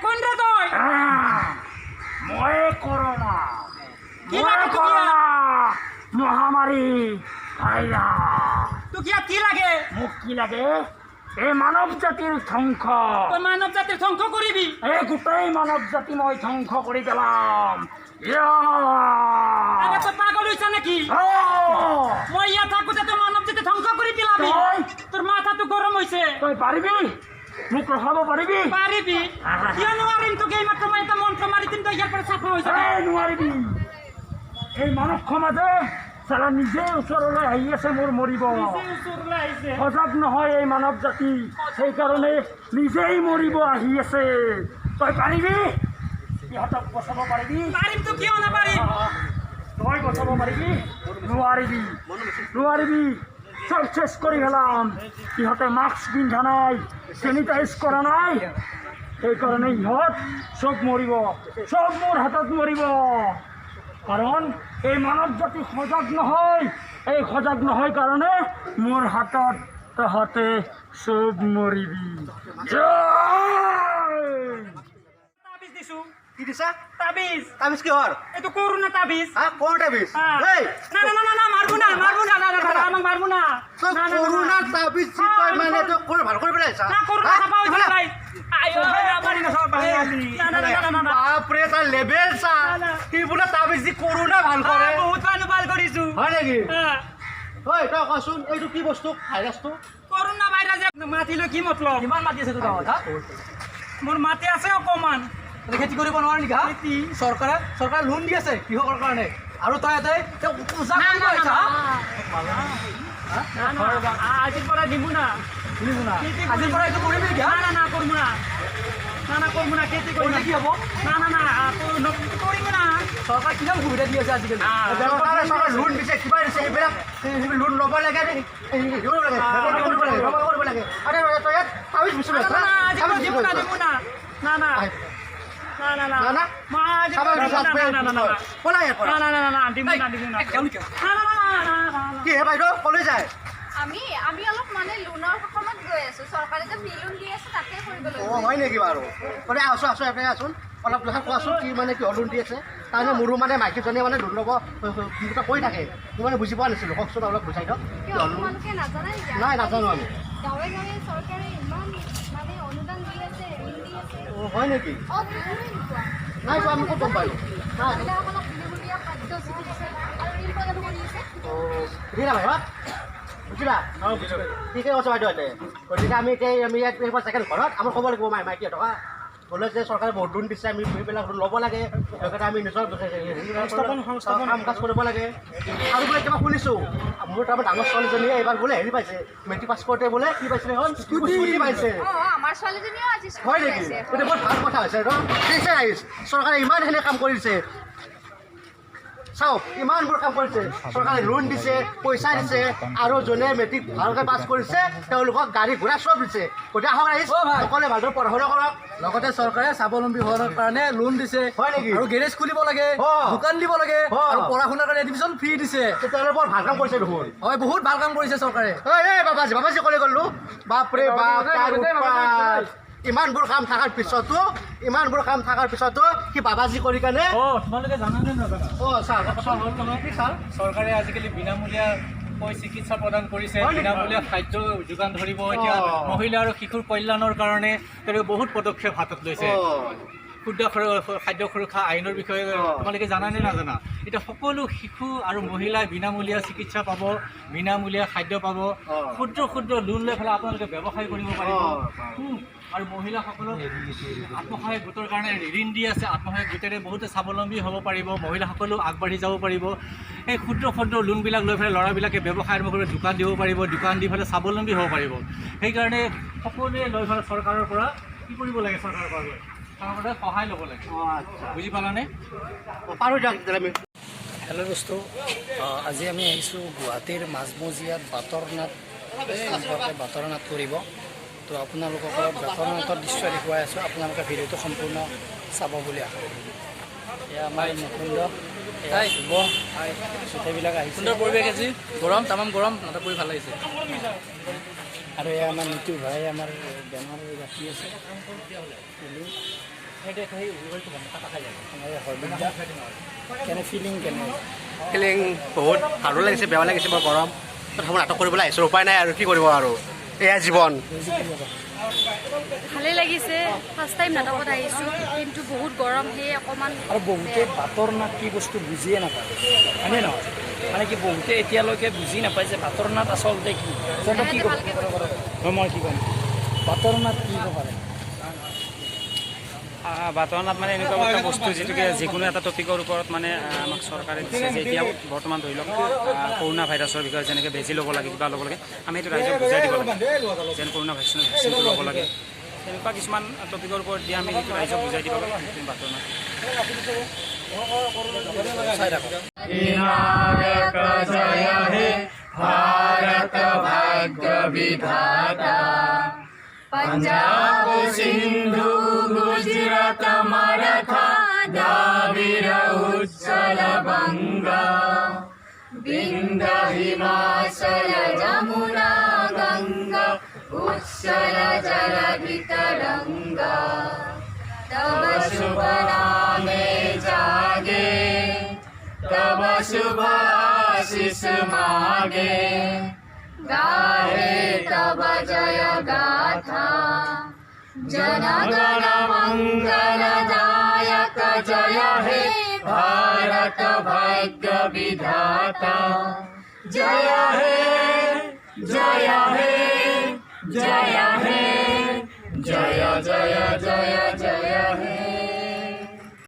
কোন রে তুই মই করোনা কি লাগে তোকে মহামারী আইয়া তোকে কি লাগে মোক কি লাগে এই মানব জাতির ধ্বংস তুই মানব জাতির ধ্বংস করিবি এই গোটেই মানব জাতি মই ধ্বংস করে গেলাম আরে তো পাগল হইছ নাকি মই ইয়া থাকুতে তো মানব জাতি ধ্বংস করে দিলাবি তোর মাথা তো গরম হইছে তুই পারিবি মোক রখাব পারিবি পারিবি কিয় নোৱাৰিম তোকে এই মাত্ৰ মই এটা মন্ত্ৰ মাৰি দিম তই ইয়াৰ পৰা চাফা হৈ যাবি নোৱাৰিবি এই মানৱ সমাজে চালা নিজে ওচৰলৈ আহি আছে মোৰ মৰিব ওচৰলৈ আহিছে সজাগ নহয় এই মানৱ জাতি সেইকাৰণে নিজেই মৰিব আহি আছে তই পাৰিবি ইহঁতক বচাব পাৰিবি পাৰিম তো কিয় নাপাৰিম তই বচাব পাৰিবি নোৱাৰিবি চব চেষ্টা কৰি পেলাম ইহঁতে মাস্ক পিন্ধা নাই চেনিটাইজ কৰা নাই সেইকাৰণে ইহঁত চব মৰিব চব মোৰ হাতত মৰিব কাৰণ এই মানৱ জাতি সজাগ নহয় এই সজাগ নহয় কাৰণে মোৰ হাতত তহঁতে চব মৰিবি তাবিজ দিছো কি দিছা তাবিজ তাবিজ কিহৰ এইটো কৰোনা তাবিজ কোন তাবিজ এই না না না না মাৰবো না আমাক মাৰবো না কৰোণা তাবিজ যি তই মানে তই কোন ভাল কৰি পেলাইছা না কৰোনা চাপা হৈ যায় ভাই আইও আমাৰি না সব ভাই না বাপৰে তাৰ লেভেল চা কি বোলে তাবিজ যি কৰোণা ভাল কৰে বহুত মানুহ ভাল কৰিছো হয় নেকি ঐ তই কচোন এইটো কি বস্তু ভাইৰাছটো কৰোনা ভাইৰাছে মাতিলো কি মতলব কিমান মাতি আছে তোৰ গাঁৱত মোৰ মাতি আছে অকমান খেতি কৰিব নোৱাৰে নেকি খেতি চৰকাৰে লোন দি আছে কৃষকৰ কাৰণে আৰু তই ইয়াতে পূজা কৰিব আহিছা আজিৰ পৰা দিমু না আজিৰ পৰা এইটো কৰিবি নেকি না কৰবো না খেতি কৰি কি হ'ব না কৰিব না চৰকাৰে কিমান সুবিধা দি আছে আজিকালি চৰকাৰে লোন দিছে কিবা দিছে সেইবিলাক লোন ল'ব লাগে কৰিব লাগে আৰে তই ইয়াত তাবিজ বিচৰি আছ দিমু না কি হে বাইদেউ কলৈ যায় আমি অলপ মানে লোনৰ সময়ত গৈ আছো চৰকাৰে যে লোন দি আছে তাতে কৰিবলৈ হয় নেকি বাৰু মানে আছো এফালে আছোন অলপ দেখা কোৱাচোন কি মানে কিয় লোন দি আছে তাৰমানে মোৰো মানে মাইকীজনীয়ে মানে লোন ল'ব কৈ থাকে মই মানে বুজি পোৱা নাছিলোঁ কওকচোন অলপ বুজাই দিয়ক তোমালোকে নাজানা নাই নাজানো আমি গাঁৱে গাঁৱে চৰকাৰে ইমান মানে অনুদান দি আছে ঋণ দি আছে হয় নেকি নাই তো আমি ক'ত গম পালোঁ মহিলাসকলক বিনামূলীয়া খাদ্য চিকিৎসা আৰু ঋণ প্ৰদান কৰি আছে বুজিলা ভাই বুজিলা ঠিকে কৈছে বাইদেউ গতিকে আমি এতিয়া আমি ইয়াত ছেকেণ্ড ঘৰত আমাৰ ক'ব লাগিব মাইকী টকা বোলে যে চৰকাৰে বহুত লোন দিছে আমি সেইবিলাক লোন ল'ব লাগে সেইকাৰণে আমি নিজৰ কাম কাজ কৰিব লাগে আৰু বোলে কিবা শুনিছোঁ মোৰ তাৰমানে ডাঙৰ ছোৱালীজনীয়ে এইবাৰ বোলে হেৰি পাইছে মেট্ৰিক পাছ কৰোঁতে বোলে কি পাইছিলে এখন স্কুটি পাইছে আমাৰ ছোৱালীজনীও আজি হয় নেকি গতিকে বৰ ভাল কথা হৈছে চৰকাৰে ইমানখিনি কাম কৰিছে চাওক ইমানবোৰ কাম কৰিছে চৰকাৰে লোন দিছে পইচা দিছে আৰু যোনে মেট্ৰিক ভালকৈ পাছ কৰিছে তেওঁলোকক গাড়ী ঘোঁৰা চব দিছে গতিকে আহক সকলোৱে ভালদৰে পঢ়া শুনা কৰক লগতে চৰকাৰে স্বাৱলম্বী হোৱাৰ কাৰণে লোন দিছে হয় নেকি আৰু গেৰেজ খুলিব লাগে দোকান দিব লাগে আৰু পঢ়া শুনাৰ কাৰণে এডমিশ্যন ফ্ৰী দিছে তেতিয়াহ'লে বৰ ভাল কাম কৰিছে দেখোন হয় বহুত ভাল কাম কৰিছে চৰকাৰে এই বাবাজী ক'লে গ'লো বাপৰে বাপ ইমানবোৰ কাম থকাৰ পিছতো সি বাবাজী কৰি কাৰণে তোমালোকে জানানে নাজানা ছাৰ চৰকাৰে আজিকালি বিনামূলীয়া চিকিৎসা প্ৰদান কৰিছে বিনামূলীয়া খাদ্য যোগান ধৰিব এতিয়া মহিলা আৰু শিশুৰ কল্যাণৰ কাৰণে তেওঁলোকে বহুত পদক্ষেপ হাতত লৈছে ক্ষুদ্ৰ খাদ্য সুৰক্ষা আইনৰ বিষয়ে তোমালোকে জানানে নাজানা এতিয়া সকলো শিশু আৰু মহিলাই বিনামূলীয়া চিকিৎসা পাব বিনামূলীয়া খাদ্য পাব ক্ষুদ্ৰ লোন লৈ পেলাই আপোনালোকে ব্যৱসায় কৰিব পাৰিব আৰু মহিলাসকলক আত্মসহায়ক গোটৰ কাৰণে ঋণ দি আছে আত্মসহায়ক গোটেৰে বহুতে স্বাৱলম্বী হ'ব পাৰিব মহিলাসকলেও আগবাঢ়ি যাব পাৰিব এই ক্ষুদ্ৰ লোনবিলাক লৈ পেলাই ল'ৰাবিলাকে ব্যৱসায় আৰম্ভ কৰি দোকান দিব পাৰিব দোকান দি পেলাই স্বাৱলম্বী হ'ব পাৰিব সেইকাৰণে সকলোৱে লৈ পেলাই চৰকাৰৰ পৰা কি কৰিব লাগে চৰকাৰৰ পৰা সহায় ল'ব লাগে বুজি পালানে পাৰোঁ দিয়ক আমি হেল্ল' দোস্তো আজি আমি আহিছোঁ গুৱাহাটীৰ মাজমজিয়াত বাটৰনাথ সম্পৰ্কে বাটৰনাথ কৰিব তো আপোনালোকক বাটৰনাথৰ দৃশ্য দেখুৱাই আছোঁ আপোনালোকে ভিডিঅ'টো সম্পূৰ্ণ চাব বুলি আশা কৰিম এয়া আমাৰ মুকুন্দ শুভ গোটেইবিলাক আহিছে সুন্দৰ পৰিৱেশ আজি গৰম তামাম গৰম নাটক কৰি ভাল লাগিছে আৰু এয়া আমাৰ নীতু ভাই আমাৰ বেমাৰ ৰাখি আছে হেডেক হৈ উৰিটো বন্ধ কাটা খাই যায় কেনে ফিলিং কেনে ফিলিং বহুত ভালো লাগিছে বেয়া লাগিছে বৰ গৰম তথাপি নাটক কৰিবলৈ আহিছোঁ উপায় নাই আৰু কি কৰিব আৰু এয়া জীৱন ভালে লাগিছে ফাৰ্ষ্ট টাইম নাটকত আহিছোঁ কিন্তু বহুত গৰম সেয়ে অকণমান আৰু বহুতে বাটৰ নাট কি বস্তু বুজিয়ে নাপায় হয়নে নহয় মানে কি বহুতে এতিয়ালৈকে বুজি নাপায় যে বাটৰ নাট আচলতে কি কি মই কি ক'ম বাটৰ নাট কি ক'ব পাৰে বাতৰণাত মানে এনেকুৱা এটা বস্তু যিটোকে যিকোনো এটা টপিকৰ ওপৰত মানে আমাক চৰকাৰে দিছে যে এতিয়া বৰ্তমান ধৰি লওক কৰোণা ভাইৰাছৰ বিষয়ে যেনেকৈ বেজি ল'ব লাগে কিবা ল'ব লাগে আমি সেইটো ৰাইজক বুজাই দিব লাগে যেন কৰোণা ভেকচিনটো ল'ব লাগে তেনেকুৱা কিছুমান টপিকৰ ওপৰত দি আমি সেইটো ৰাইজক বুজাই দিব লাগে সেইখিনি বাতৰণাত চাই থাকক पंजाब सिंधु गुजरात मराठा द्राविड़ उत्कल बंगा विंध्य हिमाचल जमुना गंगा उत्कल जलधि तरंगा तब शुभ नामे जागे तब शुभ आशीष मागे गाहे तब जय गाथा जन गण मंगलदायक जय हे भारत भाग्य विधाता जय हे जय हे जय हे जय जय जय जय हे